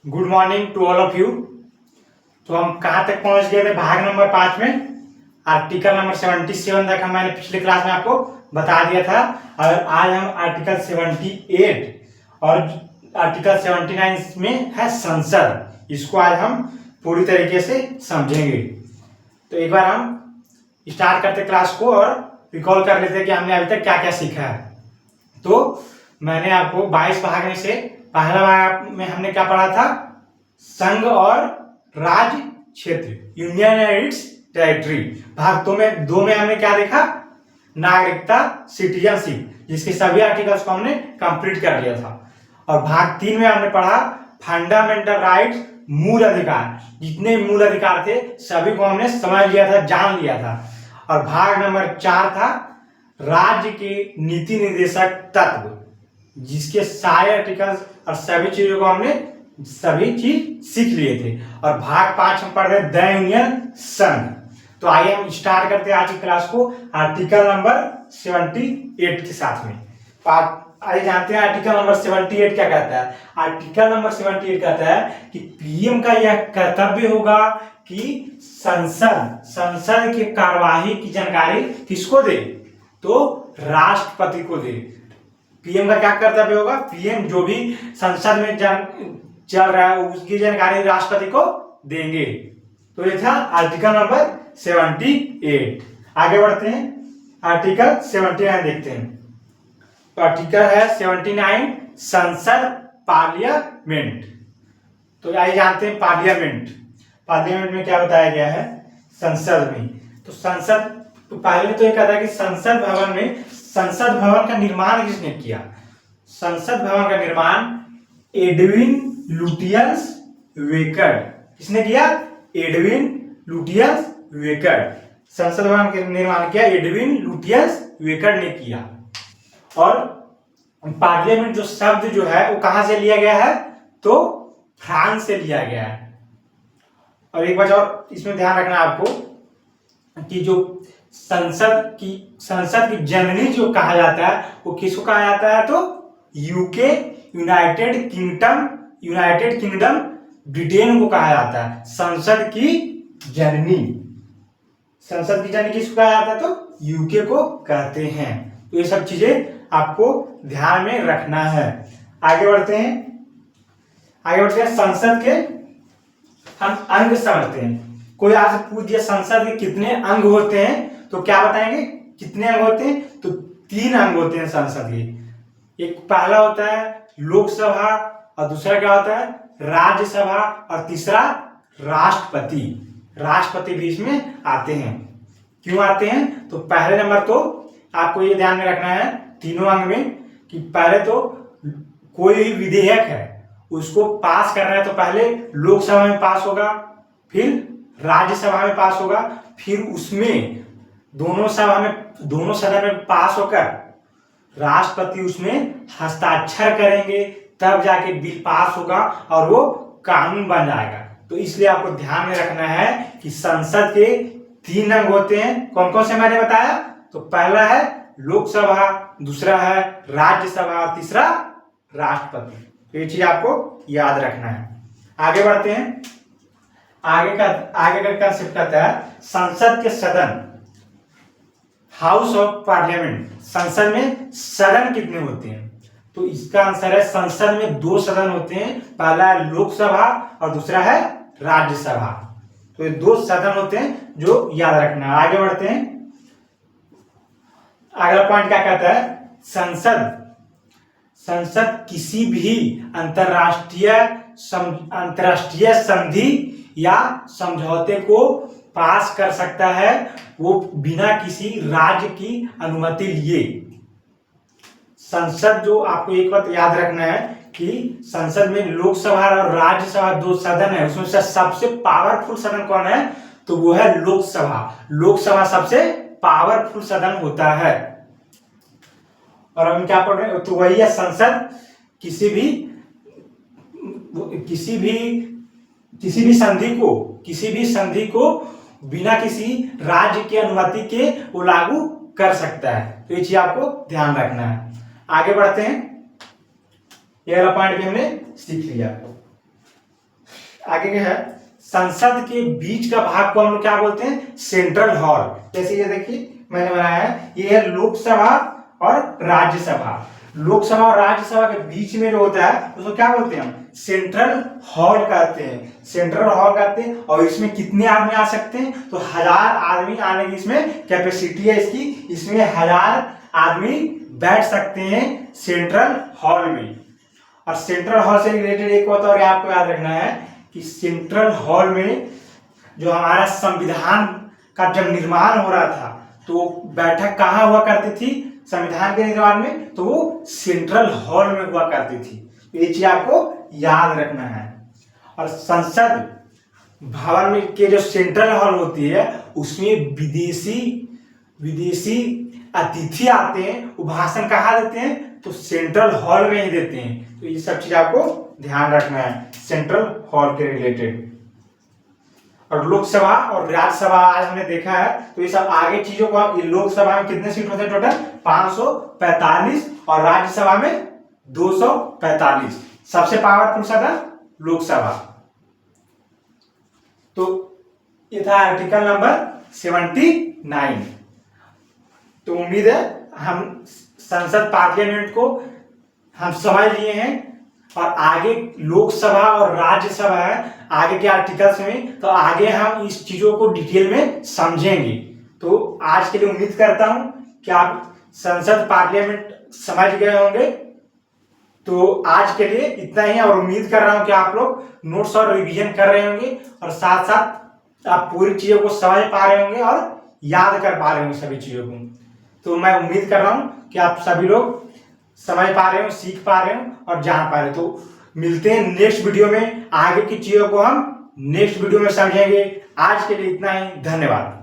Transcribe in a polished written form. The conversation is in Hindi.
Good morning to all of you. तो हम कहाँ तक पहुंच गए थे? भाग नंबर 5 में आर्टिकल नंबर 77 तक हम मैंने पिछले क्लास में आपको बता दिया था। और आज हम आर्टिकल 78 और आर्टिकल 79 में है संसद, इसको आज हम पूरी तरीके से समझेंगे। तो एक बार हम स्टार्ट करते क्लास को और रिकॉल कर लेते कि हमने अभी तक क्या क्या सीखा है। तो मैंने आपको 22 भाग में से पहला भाग में हमने क्या पढ़ा था? संघ और राज्य क्षेत्र, यूनियन एंड इट्स टेरिटरी। भाग दो में हमने क्या देखा? नागरिकता, सिटीजनशिप, जिसके सभी आर्टिकल्स को हमने कंप्लीट कर लिया था। और भाग 3 में हमने पढ़ा फंडामेंटल राइट्स, मूल अधिकार। जितने मूल अधिकार थे सभी को हमने समझ लिया था, जान लिया था। और भाग नंबर 4 था राज्य के नीति निर्देशक तत्व, जिसके सारे आर्टिकल्स और सभी चीजों को हमने सभी चीज सीख लिए थे। और भाग 5 हम पढ़ रहे द यूनियन संघ। तो आइए हम स्टार्ट करते हैं आज की क्लास को आर्टिकल नंबर 78 के साथ में। आइए जानते हैं आर्टिकल नंबर 78 क्या कहता है। आर्टिकल नंबर 78 कहता है कि पीएम का यह कर्तव्य होगा कि संसद की कार्यवाही की जानकारी किसको दे? तो राष्ट्रपति को दे। पीएम का क्या कर्तव्य होगा? पीएम जो भी संसद में चल रहा है उसकी जानकारी राष्ट्रपति को देंगे। तो ये था आर्टिकल नंबर 78। आगे बढ़ते हैं, आर्टिकल 79 देखते हैं। तो आर्टिकल है 79 संसद, पार्लियामेंट। तो आइए जानते हैं पार्लियामेंट में क्या बताया गया है संसद में। तो संसद, तो पहले तो ये कहता है कि संसद भवन का निर्माण किसने किया? संसद भवन का निर्माण एडविन लुटियंस वेकर। किसने किया? Edwin Lutyens waker. संसद भवन का निर्माण किया एडविन लुटियंस वेकर ने किया। और पार्लियामेंट जो शब्द जो है वो कहां से लिया गया है? तो फ्रांस से लिया गया है। और एक बात और इसमें ध्यान रखना आपको कि जो संसद की जननी जो कहा जाता है वो किसको कहा जाता है? तो यूके, यूनाइटेड किंगडम, ब्रिटेन को कहा जाता है संसद की जननी। संसद की जननी किसको कहा जाता है? तो यूके को कहते हैं। तो ये सब चीजें आपको ध्यान में रखना है। आगे बढ़ते हैं संसद के हम अंग समझते हैं। कोई आज पूछ दिया संसद के कितने अंग होते हैं, तो क्या बताएंगे? कितने अंग होते हैं? तो 3 अंग होते हैं संसद के। एक पहला होता है लोकसभा, और दूसरा क्या होता है? राज्यसभा, और तीसरा राष्ट्रपति भी इसमें आते हैं। क्यों आते हैं? तो पहले नंबर तो आपको ये ध्यान में रखना है तीनों अंग में कि पहले तो कोई भी विधेयक है उसको पास करना है तो पहले लोकसभा में पास होगा, फिर राज्यसभा में पास होगा, फिर उसमें दोनों सदन में पास होकर राष्ट्रपति उसमें हस्ताक्षर करेंगे, तब जाके बिल पास होगा और वो कानून बन जाएगा। तो इसलिए आपको ध्यान में रखना है कि संसद के 3 अंग होते हैं। कौन कौन से मैंने बताया? तो पहला है लोकसभा, दूसरा है राज्यसभा, और तीसरा राष्ट्रपति। तो ये चीज आपको याद रखना है। आगे बढ़ते हैं। आगे का कंसेप्ट कहता है संसद के सदन, हाउस ऑफ पार्लियामेंट। संसद में सदन कितने होते हैं? तो इसका आंसर है संसद में 2 सदन होते हैं। पहला है लोकसभा और दूसरा है राज्यसभा। तो ये 2 सदन होते हैं जो याद रखना है। आगे बढ़ते हैं। अगला पॉइंट क्या कहता है? संसद किसी भी अंतरराष्ट्रीय संधि या समझौते को पास कर सकता है, वो बिना किसी राज्य की अनुमति लिए। संसद, जो आपको एक बात याद रखना है कि संसद में लोकसभा और राज्यसभा 2 सदन है, उसमें से सबसे पावरफुल सदन कौन है? तो वो है लोकसभा सबसे पावरफुल सदन होता है। और हम क्या पढ़ रहे हैं? तो वही है संसद किसी भी संधि को बिना किसी राज्य की अनुमति के वो लागू कर सकता है। तो ये चीज आपको ध्यान रखना है। आगे बढ़ते हैं। ये वाला पॉइंट भी हमने सीख लिया। आगे क्या है, संसद के बीच का भाग को हम लोग क्या बोलते हैं, सेंट्रल हॉल। जैसे ये देखिए मैंने बनाया है, ये है लोकसभा और राज्यसभा। लोकसभा और राज्यसभा के बीच में जो होता है उसको क्या बोलते हैं हम, सेंट्रल हॉल कहते हैं। सेंट्रल हॉल कहते हैं। और इसमें कितने आदमी आ सकते हैं, तो 1000 आदमी आने की इसमें कैपेसिटी है इसकी। इसमें 1000 आदमी बैठ सकते हैं सेंट्रल हॉल में। और सेंट्रल हॉल से रिलेटेड एक बात और आपको याद रखना है कि सेंट्रल हॉल में जो हमारा संविधान का जब निर्माण हो रहा था तो बैठक कहाँ हुआ करती थी संविधान के निर्माण में, तो वो सेंट्रल हॉल में हुआ करती थी। तो ये चीज आपको याद रखना है। और संसद भवन में के जो सेंट्रल हॉल होती है उसमें विदेशी अतिथि आते हैं, वो भाषण कहाँ देते हैं, तो सेंट्रल हॉल में ही देते हैं। तो ये सब चीज आपको ध्यान रखना है सेंट्रल हॉल के रिलेटेड। और लोकसभा और राज्यसभा आज हमने देखा है, तो ये सब आगे चीजों को, ये लोकसभा में कितने सीट होते हैं टोटल 545 और राज्यसभा में 245। सबसे पावरफुल सदन लोकसभा। तो ये था आर्टिकल नंबर 79। तो उम्मीद है हम संसद पार्लियामेंट को हम समझ लिए हैं। और आगे लोकसभा और राज्यसभा है आगे के आर्टिकल्स में, तो आगे हम इस चीजों को डिटेल में समझेंगे। तो आज के लिए उम्मीद करता हूं कि आप संसद पार्लियामेंट समझ गए होंगे। तो आज के लिए इतना ही, और उम्मीद कर रहा हूं कि आप लोग नोट्स और रिवीजन कर रहे होंगे और साथ साथ आप पूरी चीजों को समझ पा रहे होंगे और याद कर पा रहे होंगे सभी चीजों को। तो मैं उम्मीद कर रहा हूं कि आप सभी लोग समझ पा रहे हो, सीख पा रहे हो और जान पा रहे हो। तो मिलते हैं नेक्स्ट वीडियो में, आगे की चीजों को हम नेक्स्ट वीडियो में समझेंगे। आज के लिए इतना ही, धन्यवाद।